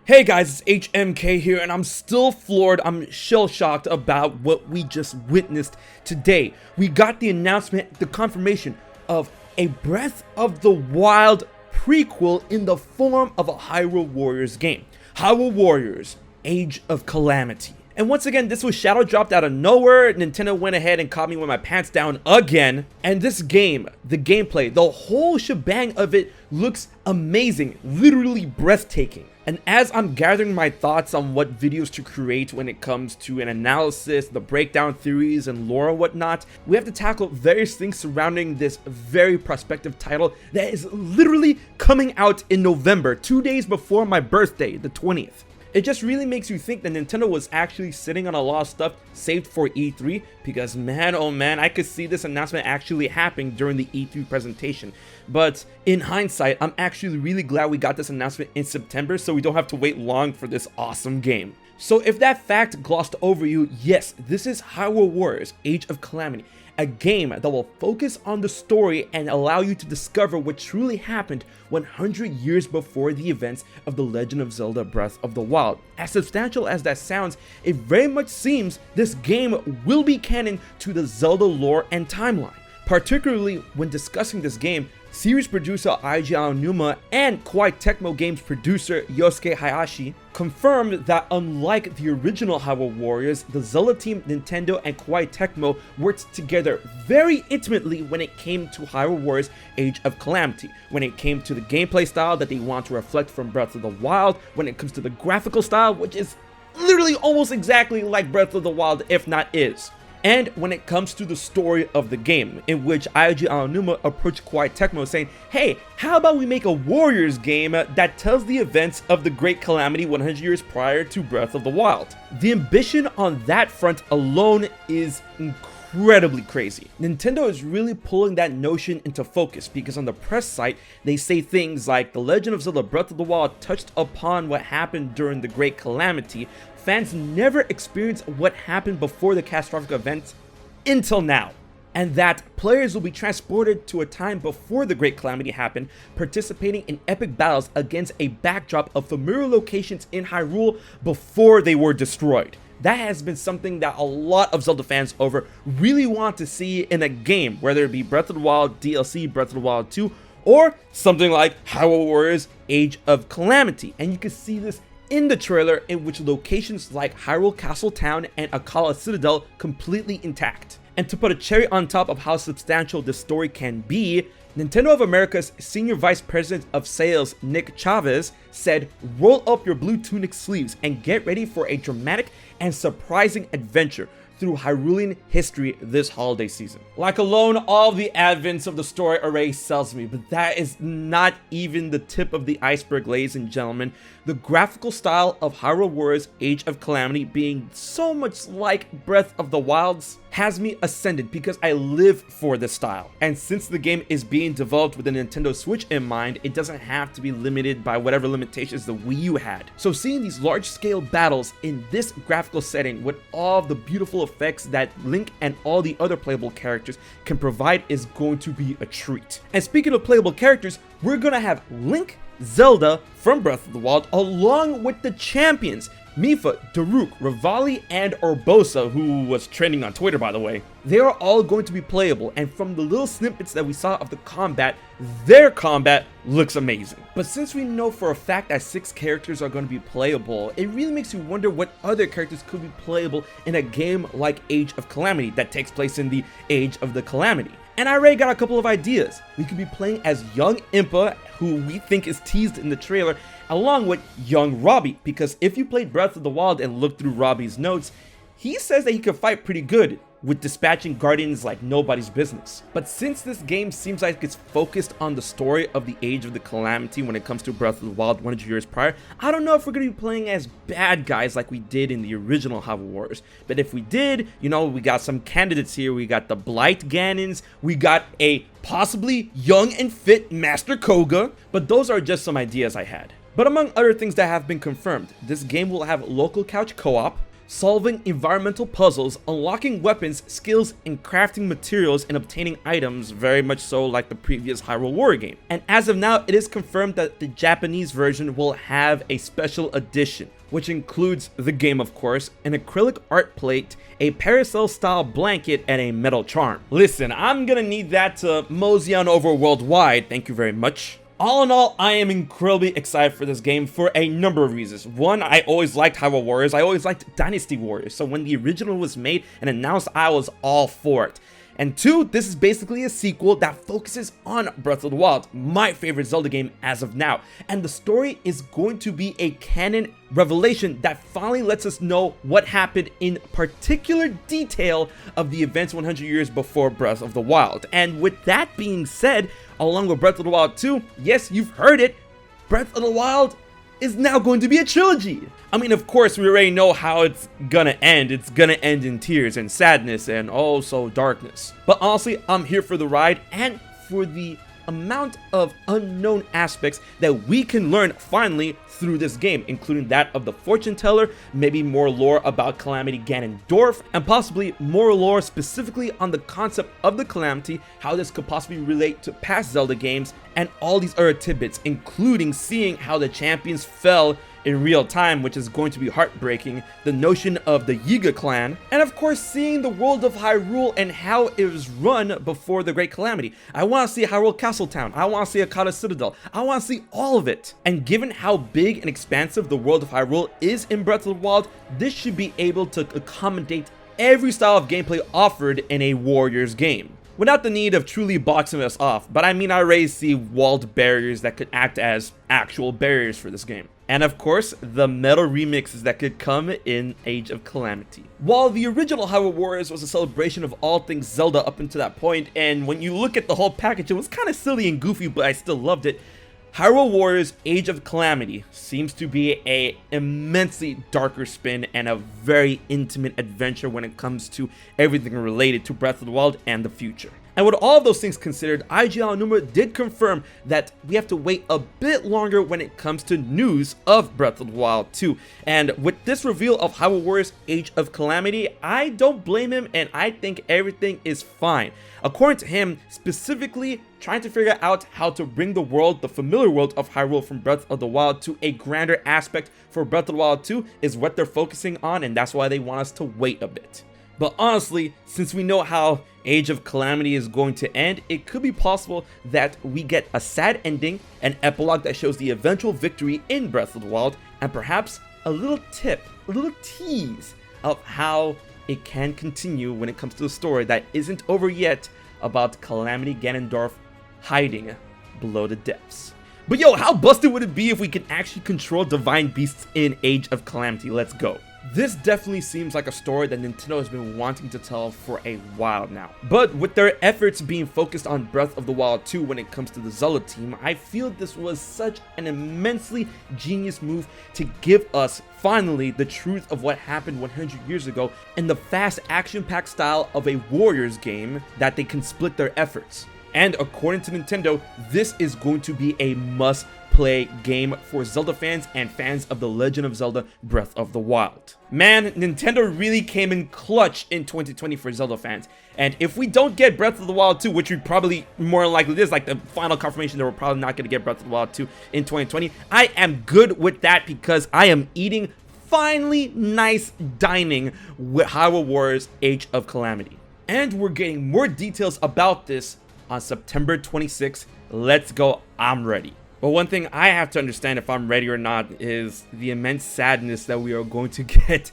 Hey guys, it's HMK here, and I'm still floored. I'm shell-shocked about what we just witnessed today. We got the announcement, the confirmation of a Breath of the Wild prequel in the form of a Hyrule Warriors game. Hyrule Warriors, Age of Calamity. And once again, this was shadow dropped out of nowhere. Nintendo went ahead and caught me with my pants down again. And this game, the gameplay, the whole shebang of it looks amazing, literally breathtaking. And as I'm gathering my thoughts on what videos to create when it comes to an analysis, the breakdown theories and lore and whatnot, we have to tackle various things surrounding this very prospective title that is literally coming out in November, 2 days before my birthday, the 20th. It just really makes you think that Nintendo was actually sitting on a lot of stuff saved for E3, because man oh man, I could see this announcement actually happening during the E3 presentation. But in hindsight, I'm actually really glad we got this announcement in September so we don't have to wait long for this awesome game. So if that fact glossed over you, yes, this is Hyrule Warriors, Age of Calamity. A game that will focus on the story and allow you to discover what truly happened 100 years before the events of The Legend of Zelda Breath of the Wild. As substantial as that sounds, it very much seems this game will be canon to the Zelda lore and timeline. Particularly when discussing this game, series producer Eiji Aonuma and Koei Tecmo Games producer Yosuke Hayashi confirmed that unlike the original Hyrule Warriors, the Zelda team, Nintendo, and Koei Tecmo worked together very intimately when it came to Hyrule Warriors Age of Calamity, when it came to the gameplay style that they want to reflect from Breath of the Wild, when it comes to the graphical style, which is literally almost exactly like Breath of the Wild, if not is. And when it comes to the story of the game, in which Eiji Aonuma approached Koei Tecmo saying, hey, how about we make a Warriors game that tells the events of the Great Calamity 100 years prior to Breath of the Wild? The ambition on that front alone is incredibly crazy. Nintendo is really pulling that notion into focus because on the press site, they say things like The Legend of Zelda Breath of the Wild touched upon what happened during the Great Calamity. Fans never experienced what happened before the catastrophic event until now. And that players will be transported to a time before the Great Calamity happened, participating in epic battles against a backdrop of familiar locations in Hyrule before they were destroyed. That has been something that a lot of Zelda fans over really want to see in a game, whether it be Breath of the Wild DLC, Breath of the Wild 2, or something like Hyrule Warriors Age of Calamity. And you can see this in the trailer, in which locations like Hyrule Castle Town and Akala Citadel completely intact. And to put a cherry on top of how substantial this story can be, Nintendo of America's Senior Vice President of Sales, Nick Chavez, said, roll up your blue tunic sleeves and get ready for a dramatic and surprising adventure through Hyrulean history this holiday season. Like alone, all the advents of the story already sells me, but that is not even the tip of the iceberg, ladies and gentlemen. The graphical style of Hyrule Warriors Age of Calamity being so much like Breath of the Wild's has me ascended because I live for this style. And since the game is being developed with the Nintendo Switch in mind, it doesn't have to be limited by whatever limitations the Wii U had. So seeing these large-scale battles in this graphical setting with all of the beautiful effects that Link and all the other playable characters can provide is going to be a treat. And speaking of playable characters, we're gonna have Link, Zelda from Breath of the Wild, along with the champions Mipha, Daruk, Revali, and Urbosa, who was trending on Twitter, by the way. They are all going to be playable, and from the little snippets that we saw of the combat, their combat looks amazing. But since we know for a fact that 6 characters are going to be playable, it really makes you wonder what other characters could be playable in a game like Age of Calamity that takes place in the Age of the Calamity. And I already got a couple of ideas. We could be playing as young Impa, who we think is teased in the trailer, along with young Robbie, because if you played Breath of the Wild and looked through Robbie's notes, he says that he could fight pretty good with dispatching guardians like nobody's business. But since this game seems like it's focused on the story of the Age of the Calamity when it comes to Breath of the Wild 100 years prior, I don't know if we're going to be playing as bad guys like we did in the original Hyrule Warriors. But if we did, you know, we got some candidates here. We got the Blight Ganons, we got a possibly young and fit Master Koga, but those are just some ideas I had. But among other things that have been confirmed, this game will have local couch co-op, solving environmental puzzles, unlocking weapons, skills, and crafting materials and obtaining items, very much so like the previous Hyrule Warriors game. And as of now, it is confirmed that the Japanese version will have a special edition, which includes the game of course, an acrylic art plate, a parasol style blanket, and a metal charm. Listen, I'm gonna need that to mosey on over worldwide, thank you very much. All in all, I am incredibly excited for this game for a number of reasons. One, I always liked Hyrule Warriors, I always liked Dynasty Warriors, so when the original was made and announced, I was all for it. And two, this is basically a sequel that focuses on Breath of the Wild, my favorite Zelda game as of now. And the story is going to be a canon revelation that finally lets us know what happened in particular detail of the events 100 years before Breath of the Wild. And with that being said, along with Breath of the Wild 2, yes, you've heard it, Breath of the Wild is now going to be a trilogy. I mean, of course, we already know how it's gonna end. It's gonna end in tears and sadness and also darkness. But honestly, I'm here for the ride and for the amount of unknown aspects that we can learn finally through this game, including that of the fortune teller, maybe more lore about Calamity Ganondorf, and possibly more lore specifically on the concept of the Calamity, how this could possibly relate to past Zelda games, and all these other tidbits, including seeing how the champions fell in real time, which is going to be heartbreaking, the notion of the Yiga clan, and of course seeing the world of Hyrule and how it was run before the Great Calamity. I want to see Hyrule Castle Town, I want to see Akata Citadel, I want to see all of it. And given how big and expansive the world of Hyrule is in Breath of the Wild, this should be able to accommodate every style of gameplay offered in a Warriors game, without the need of truly boxing us off. But I mean, I already see walled barriers that could act as actual barriers for this game. And of course, the metal remixes that could come in Age of Calamity. While the original Hyrule Warriors was a celebration of all things Zelda up until that point, and when you look at the whole package, it was kind of silly and goofy, but I still loved it. Hyrule Warriors Age of Calamity seems to be a immensely darker spin and a very intimate adventure when it comes to everything related to Breath of the Wild and the future. And with all of those things considered, IGL Aonuma did confirm that we have to wait a bit longer when it comes to news of Breath of the Wild 2. And with this reveal of Hyrule Warriors Age of Calamity, I don't blame him and I think everything is fine. According to him, specifically trying to figure out how to bring the world, the familiar world of Hyrule from Breath of the Wild, to a grander aspect for Breath of the Wild 2 is what they're focusing on, and that's why they want us to wait a bit. But honestly, since we know how Age of Calamity is going to end, it could be possible that we get a sad ending, an epilogue that shows the eventual victory in Breath of the Wild, and perhaps a little tip, a little tease of how it can continue when it comes to the story that isn't over yet about Calamity Ganondorf hiding below the depths. But yo, how busted would it be if we could actually control divine beasts in Age of Calamity? Let's go. This definitely seems like a story that Nintendo has been wanting to tell for a while now. But with their efforts being focused on Breath of the Wild 2 when it comes to the Zelda team, I feel this was such an immensely genius move to give us finally the truth of what happened 100 years ago in the fast action-packed style of a Warriors game that they can split their efforts. And according to Nintendo, this is going to be a must-play game for Zelda fans and fans of The Legend of Zelda Breath of the Wild. Man, Nintendo really came in clutch in 2020 for Zelda fans. And if we don't get Breath of the Wild 2, which we probably more likely, this is like the final confirmation that we're probably not going to get Breath of the Wild 2 in 2020, I am good with that because I am eating finally nice dining with Hyrule Warriors Age of Calamity. And we're getting more details about this on September 26th. Let's go, I'm ready. But one thing I have to understand if I'm ready or not is the immense sadness that we are going to get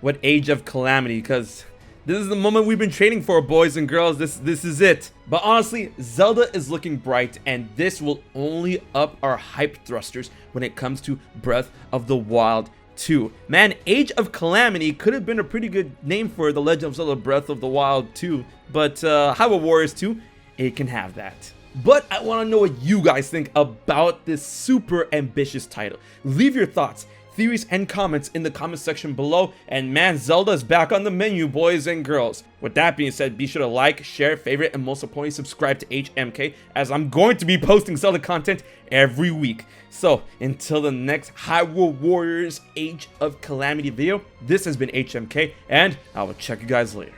with Age of Calamity, because this is the moment we've been training for, boys and girls. This is it. But honestly, Zelda is looking bright, and this will only up our hype thrusters when it comes to Breath of the Wild 2. Man, Age of Calamity could have been a pretty good name for The Legend of Zelda Breath of the Wild 2, but Hyrule Warriors 2, it can have that. But I want to know what you guys think about this super ambitious title. Leave your thoughts. theories, and comments in the comment section below. And man, Zelda is back on the menu, boys and girls. With that being said, be sure to like, share, favorite, and most importantly, subscribe to HMK, as I'm going to be posting Zelda content every week. So, until the next Hyrule Warriors Age of Calamity video, this has been HMK, and I will check you guys later.